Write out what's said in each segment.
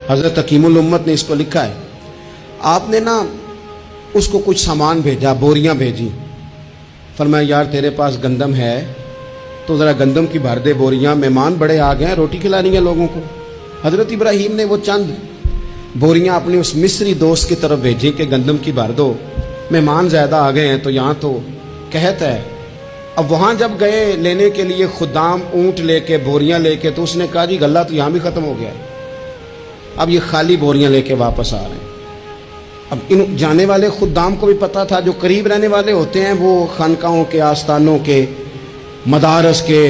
हज़रत हकीमुल उम्मत ने इसको लिखा है, आपने ना उसको कुछ सामान भेजा, बोरियां भेजी। फरमाया यार तेरे पास गंदम है तो ज़रा गंदम की भर दे बोरियां, मेहमान बड़े आ गए हैं, रोटी खिलानी है लोगों को। हज़रत इब्राहीम ने वो चंद बोरियां अपने उस मिस्री दोस्त की तरफ भेजी कि गंदम की भर दो, मेहमान ज़्यादा आ गए हैं तो यहाँ तो कहत है। अब वहाँ जब गए लेने के लिए खुदाम ऊँट लेके बोरियां लेके, तो उसने कहा जी गल्ला तो यहाँ भी ख़त्म हो गया है, अब ये खाली बोरियां लेके वापस आ रहे हैं। अब इन जाने वाले खुदाम को भी पता था, जो करीब रहने वाले होते हैं वो खानकाहों के, आस्थानों के, मदारस के,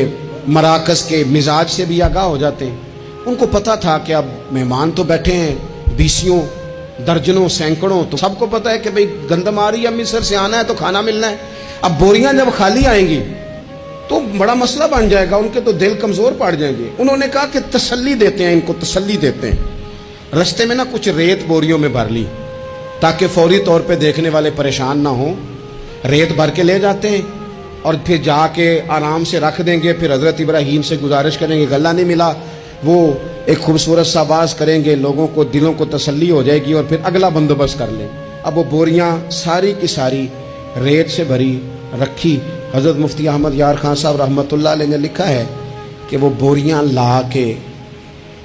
मराकज़ के मिजाज से भी आगाह हो जाते हैं। उनको पता था कि अब मेहमान तो बैठे हैं बीसियों, दर्जनों, सैकड़ों, तो सबको पता है कि भाई गंदम आ रही है, मिस्र से आना है तो खाना मिलना है। अब बोरियां जब खाली आएंगी तो बड़ा मसला बन जाएगा, उनके तो दिल कमज़ोर पड़ जाएंगे। उन्होंने कहा कि तसल्ली देते हैं, इनको तसल्ली देते हैं। रस्ते में ना कुछ रेत बोरियों में भर ली ताकि फौरी तौर पे देखने वाले परेशान ना हो। रेत भर के ले जाते हैं और फिर जाके आराम से रख देंगे। फिर हज़रत इब्राहीम से गुजारिश करेंगे, गला नहीं मिला, वो एक खूबसूरत सा आवाज़ करेंगे, लोगों को, दिलों को तसल्ली हो जाएगी और फिर अगला बंदोबस्त कर लें। अब वो बोरियां सारी की सारी रेत से भरी रखी। हज़रत मुफ्ती अहमद यार खान साहब रहमतुल्लाह अलैह ने लिखा है कि वो बोरियां ला के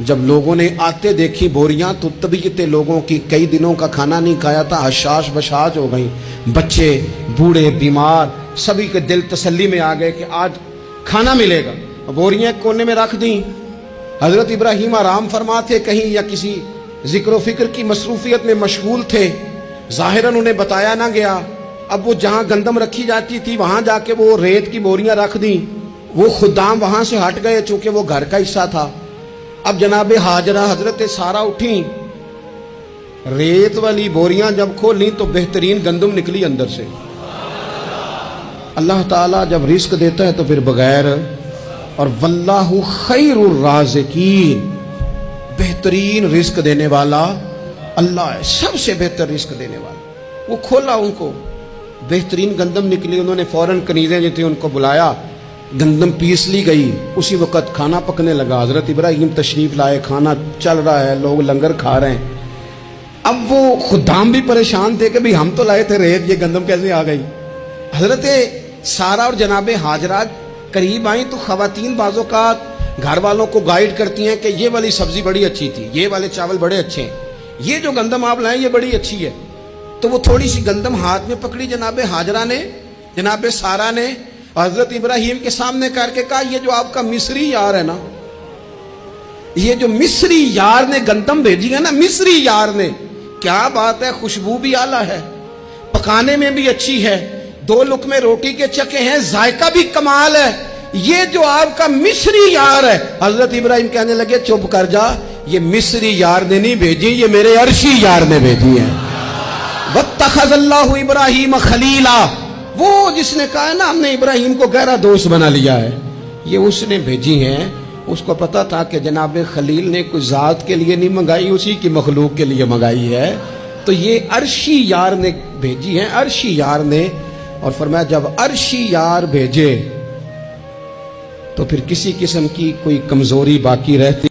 जब लोगों ने आते देखी बोरियां, तो तबीयतें लोगों की, कई दिनों का खाना नहीं खाया था, हशाश बशाश हो गई। बच्चे, बूढ़े, बीमार, सभी के दिल तसल्ली में आ गए कि आज खाना मिलेगा। बोरियां कोने में रख दी। हज़रत इब्राहीम आराम फरमा थे कहीं, या किसी जिक्र फिक्र की मसरूफियत में मशगूल थे, ज़ाहिरन उन्हें बताया ना गया। अब वो जहाँ गंदम रखी जाती थी वहाँ जाके वो रेत की बोरियां रख दी। वो खुदाम वहाँ से हट गए चूँकि वो घर का हिस्सा था। अब जनाब हाजरा हजरत सारा उठी, रेत वाली बोरियां जब खोली तो बेहतरीन गंदम निकली अंदर से। अल्लाह ताला जब रिस्क देता है तो फिर बगैर, और वल्लाहु खैरुर राज़िकीन, बेहतरीन रिस्क देने वाला अल्लाह है, सबसे बेहतर रिस्क देने वाला। वो खोला, उनको बेहतरीन गंदम निकली। उन्होंने फौरन कनीज़ें जो थी उनको बुलाया, गंदम पीस ली गई। उसी वक़्त खाना पकने लगा। हज़रत इब्राहीम तशरीफ़ लाए, खाना चल रहा है, लोग लंगर खा रहे हैं। अब वो खुदाम भी परेशान थे कि भाई हम तो लाए थे रेत, ये गंदम कैसे आ गई। हज़रत सारा और जनाब हाजरा करीब आई तो ख़वातीन बाज़ों का घर वालों को गाइड करती हैं कि ये वाली सब्ज़ी बड़ी अच्छी थी, ये वाले चावल बड़े अच्छे हैं, ये जो गंदम आप लाएँ ये बड़ी अच्छी है। तो वो थोड़ी सी गंदम हाथ में पकड़ी जनाब हाजरा ने, जनाब सारा ने, हज़रत इब्राहीम के सामने करके कहा, ये जो आपका मिस्री यार है ना, ये जो मिस्री यार ने गंदम भेजी है ना, मिस्री यार ने, क्या बात है, खुशबू भी आला है, पकाने में भी अच्छी है, 2 लुक़मे रोटी के चके हैं, जायका भी कमाल है, ये जो आपका मिस्री यार है। हज़रत इब्राहीम कहने लगे चुप कर जा, ये मिस्री यार ने नहीं भेजी, ये मेरे अर्शी यार ने भेजी है। वत्तख़ज़ल्लाहु इब्राहीम खलीला, वो जिसने कहा है ना हमने इब्राहीम को गहरा दोस्त बना लिया है, ये उसने भेजी हैं। उसको पता था कि जनाब खलील ने कोई ज़ात के लिए नहीं मंगाई, उसी की मखलूक के लिए मंगाई है। तो ये अर्शी यार ने भेजी है, अर्शी यार ने। और फरमाया जब अर्शी यार भेजे तो फिर किसी किस्म की कोई कमज़ोरी बाकी रहती